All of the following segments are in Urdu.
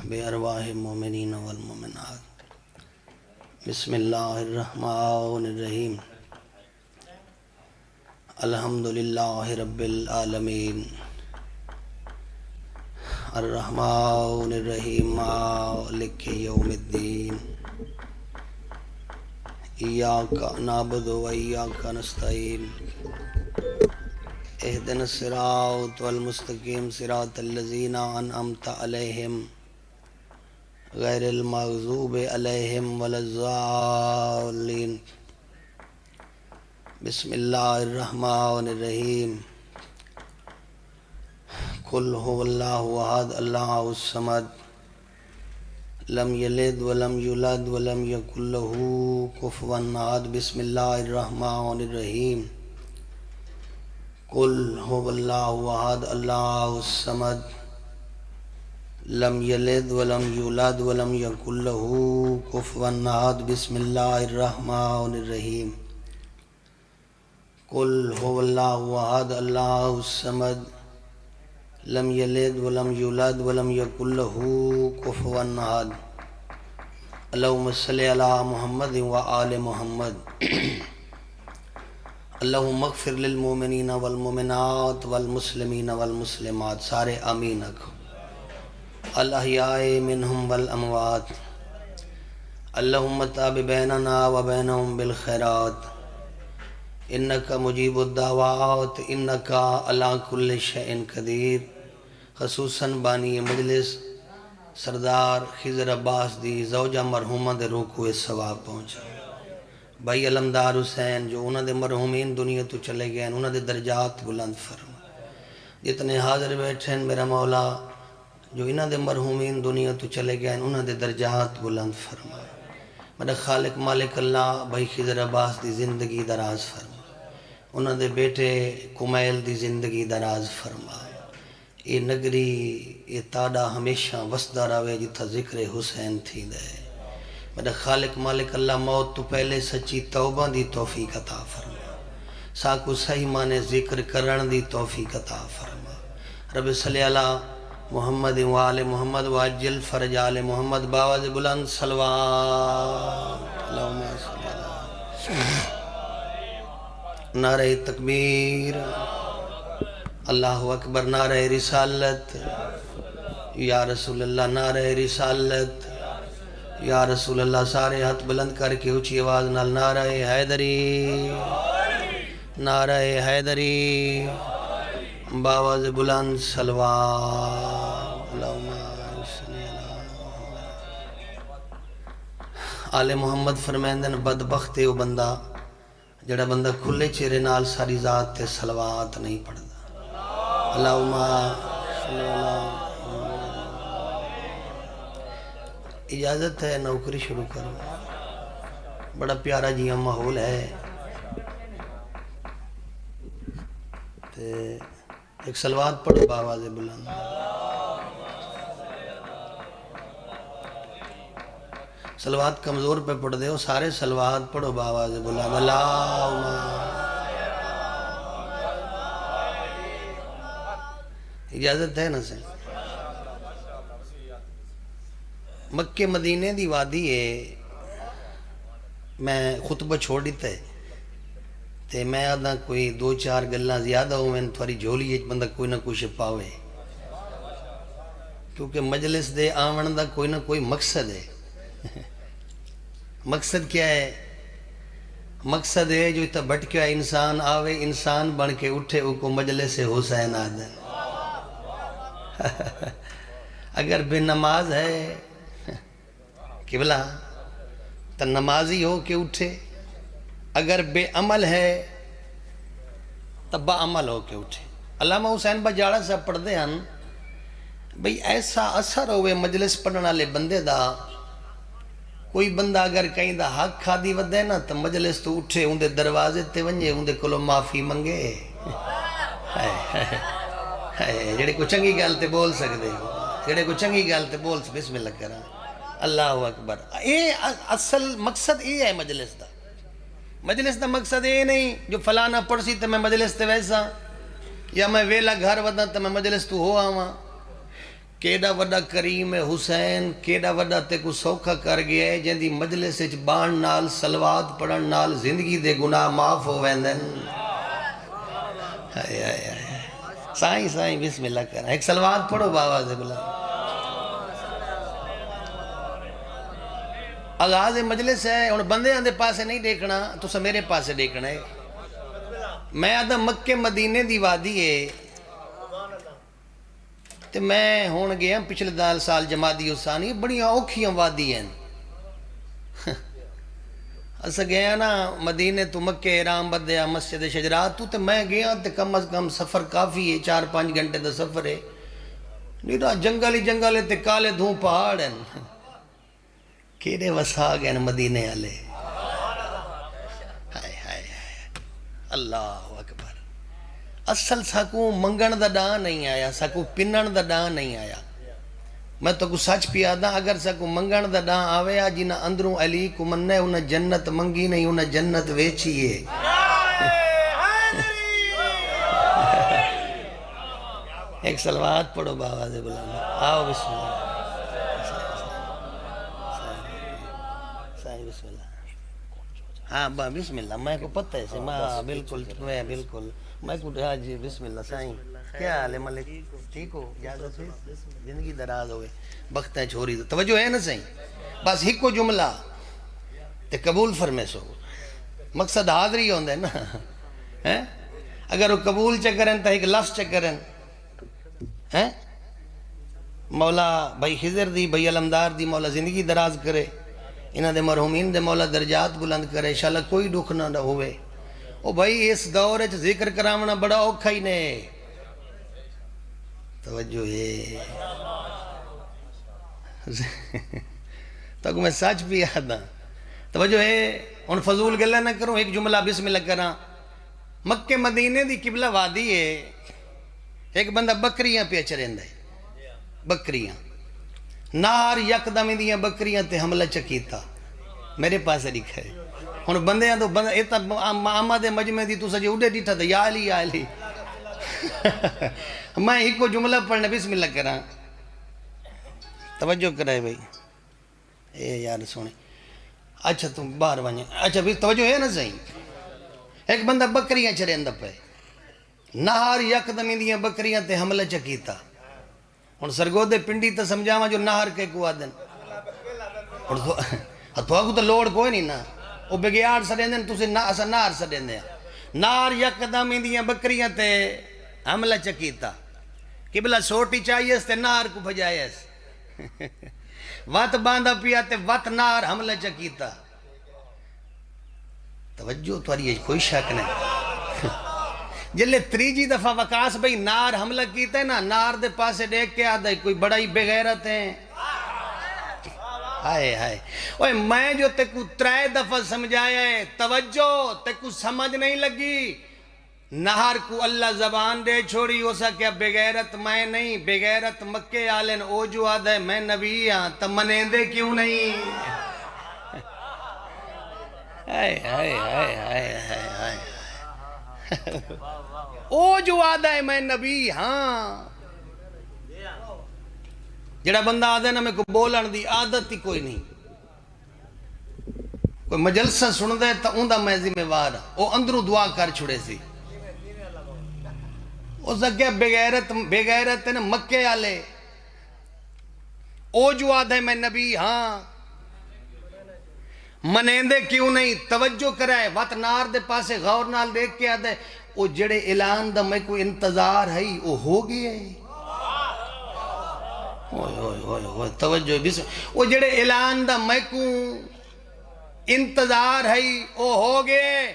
بأرواح المؤمنین والمؤمنات بسم اللہ الرحمن الرحیم الحمدللہ رب العالمین الرحمن الرحیم مالک یوم الدین ایاک نعبد و ایاک نستعین اہدنا الصراط المستقیم صراط الذین انعمت علیہم غیر المغضوب علیہم ولا الضالین بسم اللہ الرحمن الرحیم قل هو اللہ احد اللہ الصمد لم یلد ولم یولد ولم یکن له کفوا احد بسم اللہ الرحمن الرحیم قل هو اللہ احد اللہ الصمد لم یلد ولم یولد ولم یکن له کفوا احد بسم اللہ الرحمن الرحیم قل هو اللہ احد اللہ الصمد لم یلد ولم یولد ولم یکن له کفوا احد اللہم صلی علی محمد وآل محمد اللہم اغفر للمؤمنین والمؤمنات والمسلمین والمسلمات سارے آمین اکھو الاحیاء منہم والاموات اللہم تاب بیننا وبینہم بالخیرات انکا مجیب الدعوات انکا علی کل شیء قدیر خصوصاً بانی مجلس سردار خضر عباس دی زوجہ مرحومہ دے روح ثواب پہنچا بھائی علمدار حسین جو انہوں دے مرحومین دنیا تو چلے گئے انہوں دے درجات بلند فرما جتنے حاضر بیٹھے ہیں میرا مولا جو انہوں دے مرحومین دنیا تو چلے گئے انہوں دے درجات بلند فرما میرا خالق مالک اللہ بھائی خضر عباس دی زندگی دراز فرما انہوں دے بیٹے کمیل دی زندگی دراز فرما یہ نگری یہ تاڑا ہمیشہ وسدہ رہے جتھا ذکر حسین تھی دے میرا خالق مالک اللہ موت تو پہلے سچی توبہ دی توفیق عطا فرما ساکو صحیح مانے ذکر کرن دی توفیق عطا فرما رب صلی اللہ محمد وآل محمد واجل فرج آل محمد باواز بلند صلوات اللہم صلی اللہ نعرہ تکبیر اللہ اکبر نعرہ رسالت یا رسول اللہ نعرہ رسالت یا رسول اللہ سارے ہاتھ بلند کر کے اونچی آواز نال نعرہ حیدری نعرہ حیدری باواز بلند صلوات اللہم صلی اللہ آل محمد فرمیندن بدبخت ہے وہ بندہ جڑا بندہ کھلے چہرے نال ساری ذات تے صلوات نہیں پڑھدا اللہم صلی اللہ اجازت ہے نوکری شروع کرو بڑا پیارا جیاں ماحول ہے ایک صلوات پڑھو باواز بلند صلوات کمزور پہ پڑھ دے ہو سارے صلوات پڑھو باواز بلند اللہم اجازت ہے نا سے مکہ مدینے دی وادی ہے میں خطبہ چھوڑ دیتا ہے تے میں آدھا کوئی دو چار گلہ زیادہ ہوں میں تھوڑی جھولی ایک بندہ کوئی نہ کوئی شپاوے کیونکہ مجلس دے آمن دا کوئی نہ کوئی مقصد ہے مقصد کیا ہے مقصد ہے جو اتنا بھٹکیا انسان آوے انسان بن کے اٹھے او کو مجلس حسین آدھے اگر بے نماز ہے قبلہ تو نمازی ہو کے اٹھے اگر بے عمل ہے تو با عمل ہو کے اٹھے علامہ حسین بجاڑا صاحب پڑھ دے ہن بھئی ایسا اثر ہوئے مجلس پڑھنا لے بندے دا کوئی بندہ اگر کہیں دا حق کھا دی ودے نا تو مجلس تو اٹھے ان دے دروازے تے ونجے ان دے کلو معافی منگے جڑے کو چنگی گل تے بول سکتے ہو جڑے کو چنگی گل تے بول بسم اللہ کرا اللہ اکبر یہ اصل مقصد یہ ہے مجلس دا مقصد یہ نہیں جو فلانا پڑسی تو میں مجلس تے ویسا یا میں ویلا گھر ودا تو میں مجلس تو ہو آواں کیڑا وڈا کریم حسین کیڑا وڈا تے کو سوکھا کر گیا ہے جن دی مجلس وچ بان نال صلوات پڑھن نال زندگی دے گناہ معاف ہو ویندن ہائے ہائے ہائے سائیں سائیں بسم اللہ کرنا ایک صلوات پڑھو باواز بلند آغاز مجلس ہے اور بندے آندے پاسے نہیں دیکھنا تو سا میرے پاسے دیکھنا ہے میں آدھا مکہ مدینے دی وادی ہے تے میں ہون گیا پچھلے دال سال جمادی حسانی بڑی اوکھیاں وادی ہیں اسا گیا نا مدینے تو مکہ احرام بدیا مسجد شجرات تو تے میں گیا تے کم از کم سفر کافی ہے 4-5 گھنٹے دا سفر ہے نیرا جنگل تے کالے دھوں پہاڑ ہیں کیڑے وسا گئے مدینے والے ہائے ہائے اللہ اکبر اصل ساکو منگن دا ڈاں نہیں آیا ساکو پنن دا ڈاں نہیں آیا میں تو کو سچ پیا دا اگر ساکو منگن دا ڈاں آویا جنہ اندروں علی کو مننے انہیں جنت منگی نہیں انہیں جنت ویچیے ایک صلوات پڑھو باواز بلند آؤ بسم اللہ بسم اللہ ہاں بسم اللہ میں کو پتہ ہے ماں بالکل میں کو ہاں جی بسم اللہ سائیں کیا حال ہے ملک ٹھیک ہو اجازت ہوئی زندگی دراز ہوئے بختیں چھوڑی توجہ ہے نا سائیں بس ہی کو جملہ تے قبول فرمے سو مقصد حاضری ہوندہ ہے نا اگر وہ قبول چکرن تا ایک لفظ چکرن مولا بھائی خضر دی بھائی علمدار دی مولا زندگی دراز کرے انہاں دے مرحومین دے مولا درجات بلند کرے انشاءاللہ کوئی دکھ نہ ہوئے او بھائی اس دور ہے ذکر کرامنا بڑا اوکھا ہی نے توجہ ہے تو میں سچ بھی یاد ہاں توجہ ہے ان فضول گلہ نہ کروں ایک جملہ بسم اللہ کرا مکہ مدینے دی قبلہ وادی ہے ایک بندہ بکریاں پہ چرندہ ہے بکریاں نار یکدم دیاں بکریاں تے حملہ چکیتا میرے پاس لکھا ہے ہن بندے ہیں تو بندہ ایتا آمد مجمع دی تو سجے اڑے دیتا تھا یا علی میں ہی کو جملہ پڑھنے بسم اللہ کرا توجہ کرائے بھائی اے یار سونے اچھا تم باہر بنے اچھا بھی توجہ ہے نا صحیح ایک بندہ بکریاں چرندہ پہ نہار یکدم دیاں بکریاں تے حملہ چکیتا ہن سرگودے پنڈی تا سمجھاواں جو نہار کے کو آدن تو آگو تو لوڑ کوئی نہیں نا وہ بگیار سڑیں دیں تو سے اسا نہار سڑیں دیں نہار یکدم دیاں بکریاں تے حملہ چکیتا قبلہ سوٹی چاہیے تے نہار کو بھجائے وات باندھا پیا تے وات نہار حملہ چکیتا توجہ تواری کوئی شک نہیں جلے تریجی دفعہ وقاس بھئی نار حملہ کیتا ہے نا نار دے پاسے دیکھ کے آدھا ہے کوئی بڑائی بغیرت ہیں ہائے ہائے اوہ میں جو تے کو 3 دفعہ سمجھایا ہے توجہ تے کو سمجھ نہیں لگی نہار کو اللہ زبان دے چھوڑی ہو سکیا بغیرت میں نہیں بغیرت مکے آلین او جو آدھا ہے میں نبی ہاں تب منیندے کیوں نہیں ہائے ہائے ہائے ہائے ہائے او جو آدھا ہے میں نبی ہاں جڑا بندہ آدھا ہے نا میں کو بولن دی عادت ہی کوئی نہیں کوئی مجلسہ سن دے تا اندہ میں ذمہ وار او اندروں دعا کر چھڑے سی او سکیا بغیرت ہے نا مکے آلے او جو آدھا ہے میں نبی ہاں منیندے کیوں نہیں توجہ کرائے وات نار دے پاسے غور نال دیکھ کے آدھے او جڑے اعلان دا میں کوئی انتظار ہے او ہو گیا ہے توجہ او جڑے اعلان دا میں کوئی انتظار ہے او ہو گئے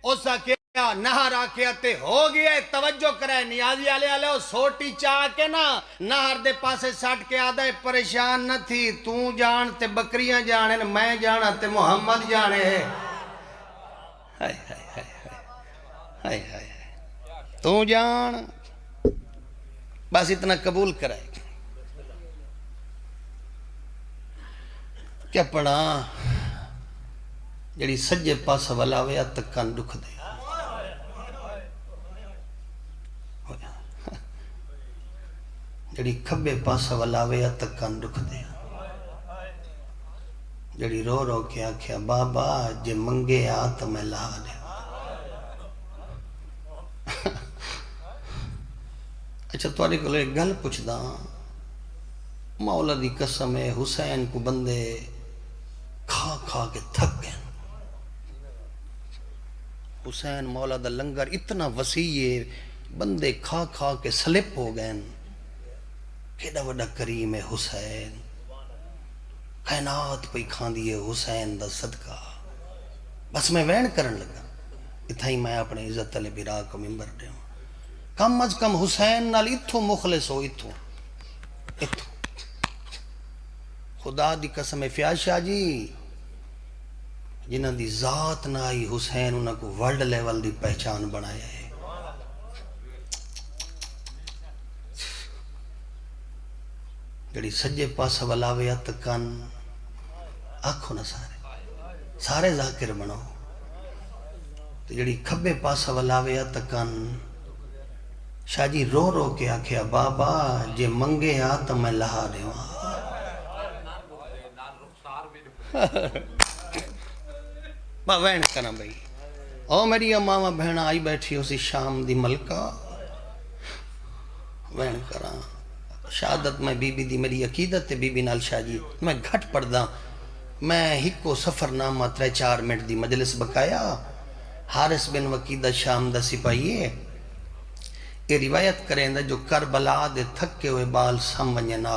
او سا کیا نہر آکیا تے ہو گیا ہے توجہ کرائے نیازی آلے آلے او سوٹی چاہ کے نا نہر دے پاسے ساٹھ کے آدھا ہے پریشان نہ تھی تو جان تے بکریاں جانے میں جانا تے محمد جانے ہے ہائے ہائے ہائے ہائے تو جان بس اتنا قبول کرائے کیا پڑھا جڑی سجے پاس والا ہویا تکان دکھ دے جڑی کھبے پاسا ولاوے تکن رکھ دے، جڑی رو رو کے آکھیا بابا جے منگے آ تو میں لا دے۔ اچھا تھوڑے کو ایک گل پوچھدا، مولا دی قسم ہے حسین کو بندے کھا کھا کے تھک گئے، حسین مولا دا لنگر اتنا وسیع ہے، بندے کھا کھا کے سلپ ہو گئے، کیڑا وڈا کریم ہے حسین، کائنات پہ کھان دیے حسین دا صدقہ۔ بس میں وین کرن لگا، اتھا ہی میں اپنے عزت علی برا کو ممبر دے ہوں، کم از کم حسین نال اتھو مخلص ہو، اتھو خدا دی قسم فیاض شاہ جی جنہ دی ذات نہ آئی، حسین انہاں کو ورلڈ لیول دی پہچان بنایا ہے۔ جڑی سجے پاس ولاوے تکن آکھو نا سارے ذاکر بنو، تو جڑی کھبے پاس ولاوے تکن شاہ جی رو رو کے آکھیا بابا جے منگے آ تو میں لہا دے وہاں۔ میں وین کرنا بھئی، او میری امامہ بہنہ آئی بیٹھی اسی شام دی ملکہ، وین کرنا شہادت میں بی بی دی میری عقیدت بی بی نال شاہ جی میں گھٹ پڑھ دا، میں ہکو سفر نامہ 3-4 منٹ دی مجلس بکایا، حارث بن وقیدہ شام دا سپاہیے یہ روایت کریں دا جو کربلا دے تھکے ہوئے بال سمجھنا،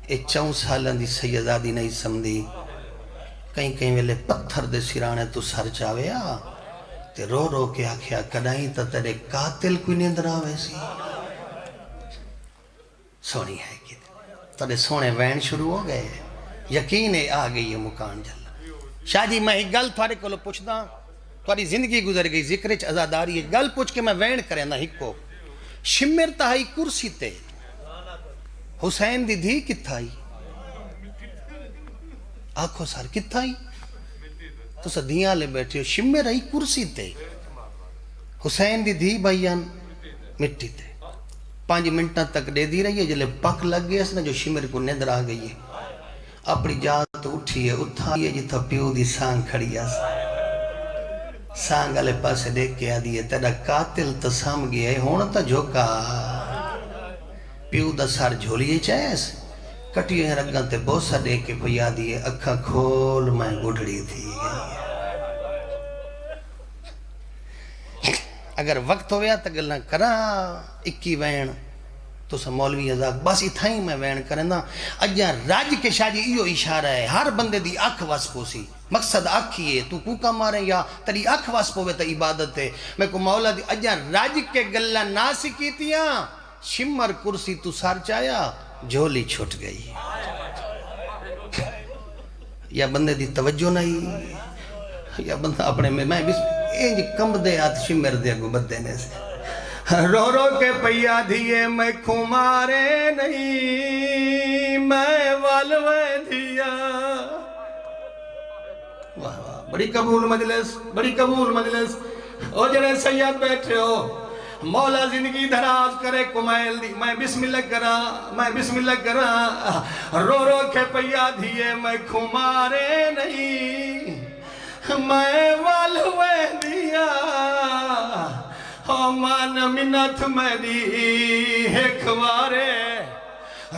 اے 4 سالہ دی سیدادی نہیں سمدھی، کہیں کہیں ویلے پتھر دے سرانے تو سر چاویا تے رو رو کے آکھیا کدائیں تا تیرے قاتل کوئی نیندر آوے سی۔ سونی ہے کہ تیرے سونے وین شروع ہو گئے، یقین ہے آ گئی یہ مکان جل۔ شاہ جی میں ایک گل تھوڑے کو پوچھ دا، تھوڑی زندگی گزر گئی ذکر چ ازاداری ایک گل پوچھ کے میں وین کریں نا ہکو، شمر تہائی کرسی تے حسین دی دھی کتھائی؟ آنکھو سار کتھائی؟ تو سا دیاں لے بیٹھے ہو، شمر آئی کرسی تے، حسین دی دھی بھائیان مٹی تے، 5 منٹاں تک دے دی رہی ہے، جلے پک لگ گئے اس نے جو شمر کو نیندر آ گئی ہے، اپنی جات اٹھی ہے اٹھائی ہے جتھا پیو دی سانگ کھڑی ہے، سانگ آلے پاسے دیکھ کے آدھی ہے تیرا قاتل تو سام گیا ہے ہونا تا جھوکا، پیو دا سار جھولیے چاہیس، کٹی ہیں رگاں تے بوسا دے کے پیا دیئے اکھا کھول میں گھڑی تھی گئی۔ اگر وقت ہویا تا گلنا کرا 21 وین تو سا مولوی ازاق بس اتھائی میں وین کرنا، اجاں راج کے شاہ جی ایو اشارہ ہے، ہر بندے دی آنکھ واسپو سی، مقصد آنکھی ہے، تو کوکا مارے یا تری آنکھ واسپو ہے تا عبادت ہے، میں کو مولا دی اجاں راج کے گلہ نہ سکیتیاں، شمر کرسی تو سار چایا جھولی چھوٹ گئی، یا بندے دی توجہ نہیں، یا بندہ اپنے میں بھی کم دے آت شمر دے گو بدے نے سے رو رو کے پیا دھیے میں کھمارے نہیں میں والوے دھیا۔ بڑی قبول مجلس، بڑی قبول مجلس، او جڑے سید بیٹھے ہو مولا زندگی دراز کرے کمیل دی، میں بسم اللہ کرا، میں بسم اللہ کرا، رو رو کے پیا دھیے میں کھمارے نہیں میں والوے دیا، مان منت میں دی ہکوارے،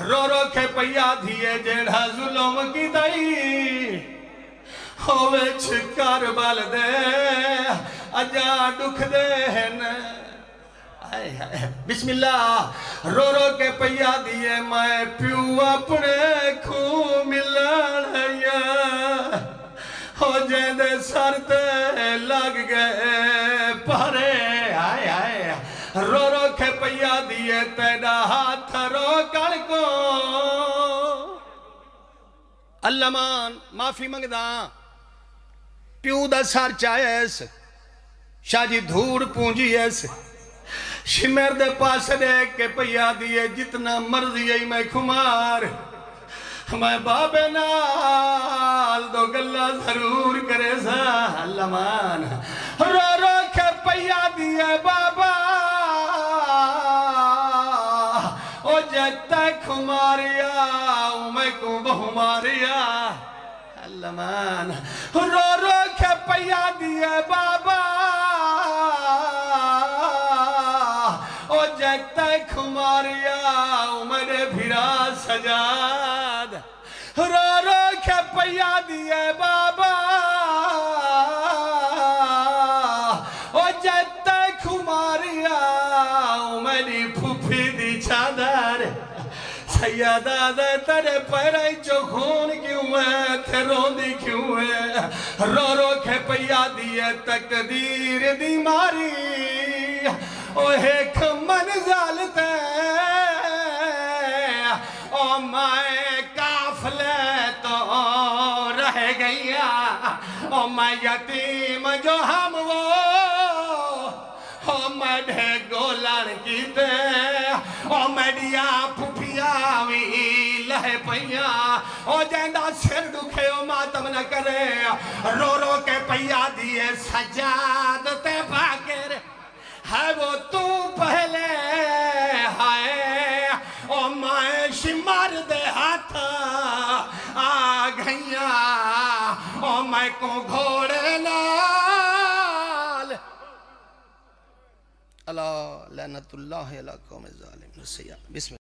رو رو کے پیا دھیے جیڑا ظلم کی دائی ہوئے چھکار بال دے اجا دکھ دے بسم اللہ، رو رو کے پیا دیئے میں پیو اپنے کھو ملانیا، ہو جیندے سر تے لگ گئے پارے، آئے آئے رو رو کے پیا دیئے تیڑا ہاتھ رو کر کو اللہ مان معافی منگدہ پیو دا سار چاہیس، شاہ جی دھوڑ پونجی ایسے، شمر دے پاس دیکھ کے پیا دیئے جتنا مرضی ہے میں کھمار، میں بابے نال دو گلہ ضرور کرے سا اللہ مان، رو رو کے پیا دیئے بابا جتا کھماریا میں کو بہو ماریا المان رو رو کے پیا دیے بابا او جتا کھماریا میرے بھیرا سجاد رو رو کے پیا دیے بابا او جتا کھماریا میری پھوپھی دی چادر سیدہ دے تیرے پیرائی جو خون کیوں ہے تھے روندی کیوں ہے رو رو کے پیا دیے تقدیر دی ماری او ایک منزل تے او میں کافلے تو رہ گیا او میں یتیم جو ہم وہ او میں ڈھے گولن کی تے او میں ڈیا پھوپیاوی لہ پیا او جیندہ سر دکھے او ماتم نہ کرے رو رو کے پیا دیے سجاد تے باگر ہے وہ تو پہلے ہائے او مائے شمار دے ہاتھ آ گئیا او میں کو گھوڑے نال اللہ لعنت اللہ علیہ قوم الظالم بسم اللہ